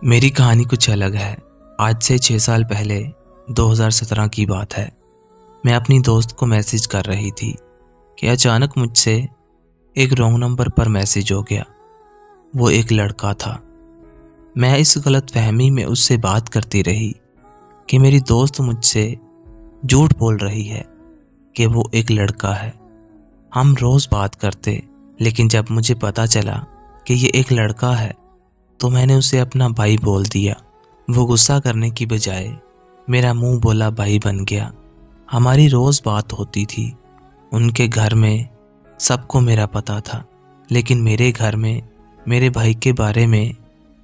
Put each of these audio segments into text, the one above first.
मेरी कहानी कुछ अलग है। आज से 6 साल पहले 2017 की बात है। मैं अपनी दोस्त को मैसेज कर रही थी कि अचानक मुझसे एक रॉन्ग नंबर पर मैसेज हो गया। वो एक लड़का था। मैं इस गलतफहमी में उससे बात करती रही कि मेरी दोस्त मुझसे झूठ बोल रही है कि वो एक लड़का है। हम रोज़ बात करते, लेकिन जब मुझे पता चला कि ये एक लड़का है तो मैंने उसे अपना भाई बोल दिया। वो गुस्सा करने की बजाय मेरा मुंह बोला भाई बन गया। हमारी रोज़ बात होती थी। उनके घर में सबको मेरा पता था, लेकिन मेरे घर में मेरे भाई के बारे में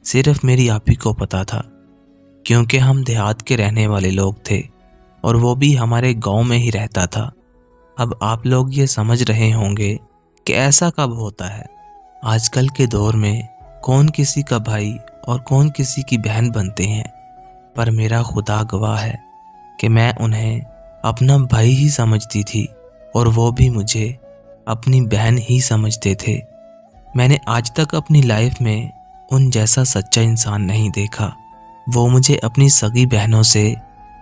सिर्फ मेरी आप ही को पता था, क्योंकि हम देहात के रहने वाले लोग थे और वो भी हमारे गांव में ही रहता था। अब आप लोग ये समझ रहे होंगे कि ऐसा कब होता है। आजकल के दौर में कौन किसी का भाई और कौन किसी की बहन बनते हैं, पर मेरा खुदा गवाह है कि मैं उन्हें अपना भाई ही समझती थी और वो भी मुझे अपनी बहन ही समझते थे। मैंने आज तक अपनी लाइफ में उन जैसा सच्चा इंसान नहीं देखा। वो मुझे अपनी सगी बहनों से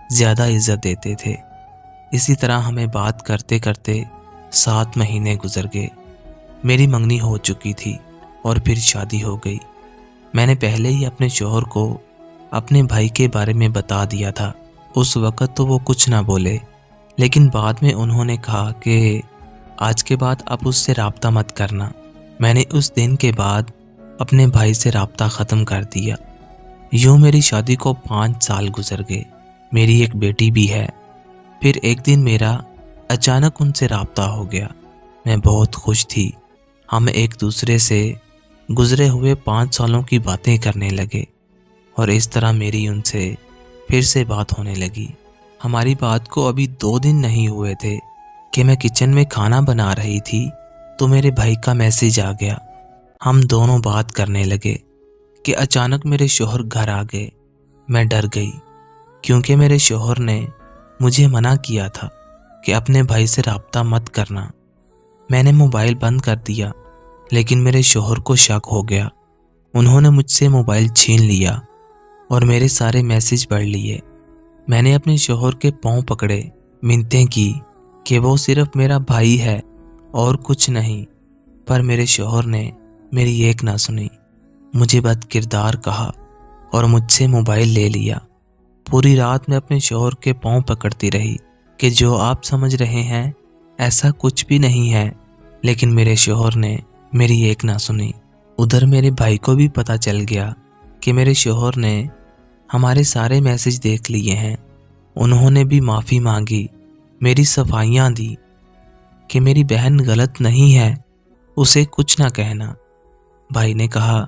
ज़्यादा इज्जत देते थे। इसी तरह हमें बात करते करते 7 महीने गुजर गए। मेरी मंगनी हो चुकी थी और फिर शादी हो गई। मैंने पहले ही अपने शौहर को अपने भाई के बारे में बता दिया था। उस वक़्त तो वो कुछ ना बोले, लेकिन बाद में उन्होंने कहा कि आज के बाद आप उससे राब्ता मत करना। मैंने उस दिन के बाद अपने भाई से राब्ता ख़त्म कर दिया। यूँ मेरी शादी को 5 साल गुजर गए। मेरी एक बेटी भी है। फिर एक दिन मेरा अचानक उनसे राब्ता हो गया। मैं बहुत खुश थी। हम एक दूसरे से गुजरे हुए 5 सालों की बातें करने लगे और इस तरह मेरी उनसे फिर से बात होने लगी। हमारी बात को अभी 2 दिन नहीं हुए थे कि मैं किचन में खाना बना रही थी तो मेरे भाई का मैसेज आ गया। हम दोनों बात करने लगे कि अचानक मेरे शौहर घर आ गए। मैं डर गई, क्योंकि मेरे शौहर ने मुझे मना किया था कि अपने भाई से राब्ता मत करना। मैंने मोबाइल बंद कर दिया, लेकिन मेरे शौहर को शक हो गया। उन्होंने मुझसे मोबाइल छीन लिया और मेरे सारे मैसेज पढ़ लिए। मैंने अपने शौहर के पांव पकड़े, मिन्नतें की कि वो सिर्फ मेरा भाई है और कुछ नहीं, पर मेरे शौहर ने मेरी एक ना सुनी। मुझे बदकिरदार कहा और मुझसे मोबाइल ले लिया। पूरी रात मैं अपने शौहर के पांव पकड़ती रही कि जो आप समझ रहे हैं ऐसा कुछ भी नहीं है, लेकिन मेरे शौहर ने मेरी एक ना सुनी। उधर मेरे भाई को भी पता चल गया कि मेरे शौहर ने हमारे सारे मैसेज देख लिए हैं। उन्होंने भी माफ़ी मांगी, मेरी सफाइयाँ दी कि मेरी बहन गलत नहीं है, उसे कुछ ना कहना। भाई ने कहा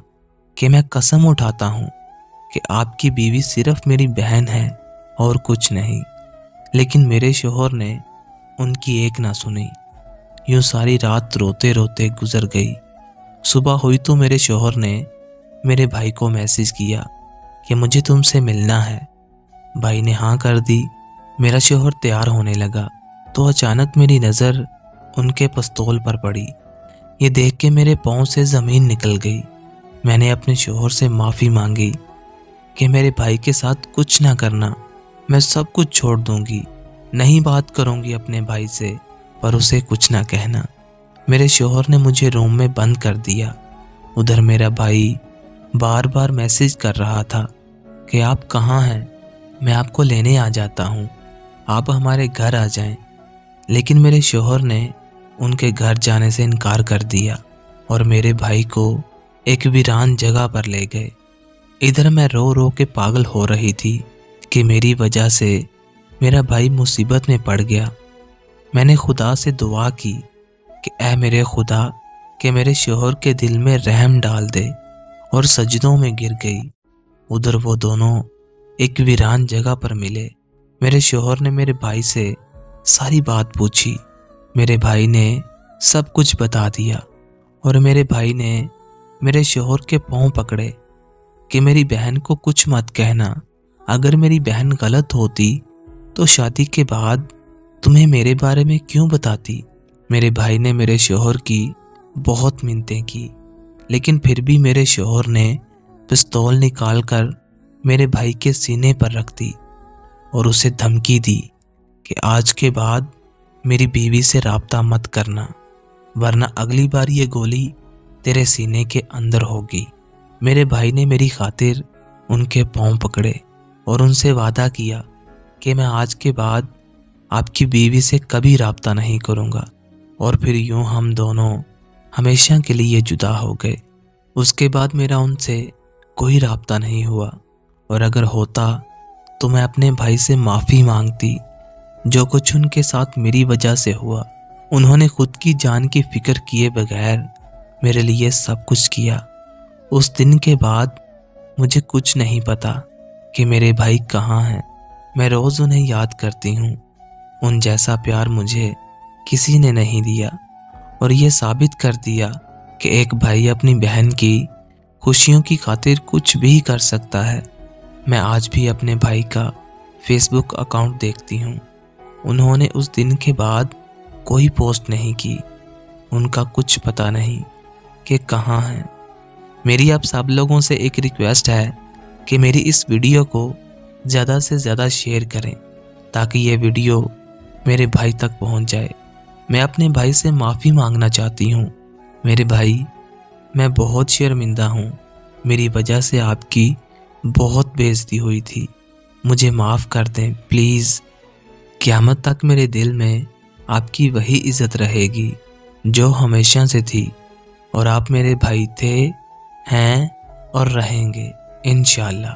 कि मैं कसम उठाता हूँ कि आपकी बीवी सिर्फ मेरी बहन है और कुछ नहीं, लेकिन मेरे शौहर ने उनकी एक ना सुनी। यूँ सारी रात रोते रोते गुजर गई। सुबह हुई तो मेरे शौहर ने मेरे भाई को मैसेज किया कि मुझे तुमसे मिलना है। भाई ने हाँ कर दी। मेरा शौहर तैयार होने लगा तो अचानक मेरी नज़र उनके पिस्तौल पर पड़ी। ये देख के मेरे पाँव से ज़मीन निकल गई। मैंने अपने शौहर से माफ़ी मांगी कि मेरे भाई के साथ कुछ ना करना, मैं सब कुछ छोड़ दूंगी, नहीं बात करूंगी अपने भाई से, पर उसे कुछ ना कहना। मेरे शौहर ने मुझे रूम में बंद कर दिया। उधर मेरा भाई बार बार मैसेज कर रहा था कि आप कहाँ हैं, मैं आपको लेने आ जाता हूँ, आप हमारे घर आ जाएं। लेकिन मेरे शौहर ने उनके घर जाने से इनकार कर दिया और मेरे भाई को एक वीरान जगह पर ले गए। इधर मैं रो रो के पागल हो रही थी कि मेरी वजह से मेरा भाई मुसीबत में पड़ गया। मैंने खुदा से दुआ की कि ऐ मेरे खुदा कि मेरे शौहर के दिल में रहम डाल दे, और सजदों में गिर गई। उधर वो दोनों एक वीरान जगह पर मिले। मेरे शौहर ने मेरे भाई से सारी बात पूछी। मेरे भाई ने सब कुछ बता दिया और मेरे भाई ने मेरे शौहर के पाँव पकड़े कि मेरी बहन को कुछ मत कहना। अगर मेरी बहन गलत होती तो शादी के बाद तुम्हें मेरे बारे में क्यों बताती। मेरे भाई ने मेरे शौहर की बहुत मिन्नतें की, लेकिन फिर भी मेरे शौहर ने पिस्तौल निकालकर मेरे भाई के सीने पर रख दी और उसे धमकी दी कि आज के बाद मेरी बीवी से राब्ता मत करना, वरना अगली बार ये गोली तेरे सीने के अंदर होगी। मेरे भाई ने मेरी खातिर उनके पांव पकड़े और उनसे वादा किया कि मैं आज के बाद आपकी बीवी से कभी राब्ता नहीं करूँगा। और फिर यूं हम दोनों हमेशा के लिए जुदा हो गए। उसके बाद मेरा उनसे कोई राब्ता नहीं हुआ, और अगर होता तो मैं अपने भाई से माफ़ी मांगती। जो कुछ उनके साथ मेरी वजह से हुआ, उन्होंने खुद की जान की फिक्र किए बगैर मेरे लिए सब कुछ किया। उस दिन के बाद मुझे कुछ नहीं पता कि मेरे भाई कहाँ हैं। मैं रोज़ उन्हें याद करती हूँ। उन जैसा प्यार मुझे किसी ने नहीं दिया, और ये साबित कर दिया कि एक भाई अपनी बहन की खुशियों की खातिर कुछ भी कर सकता है। मैं आज भी अपने भाई का फेसबुक अकाउंट देखती हूँ। उन्होंने उस दिन के बाद कोई पोस्ट नहीं की। उनका कुछ पता नहीं कि कहाँ हैं। मेरी आप सब लोगों से एक रिक्वेस्ट है कि मेरी इस वीडियो को ज़्यादा से ज़्यादा शेयर करें, ताकि ये वीडियो मेरे भाई तक पहुंच जाए। मैं अपने भाई से माफ़ी मांगना चाहती हूँ। मेरे भाई, मैं बहुत शर्मिंदा हूँ। मेरी वजह से आपकी बहुत बेइज्जती हुई थी। मुझे माफ़ कर दें प्लीज़। क़यामत तक मेरे दिल में आपकी वही इज़्ज़त रहेगी जो हमेशा से थी, और आप मेरे भाई थे, हैं और रहेंगे इंशाअल्लाह।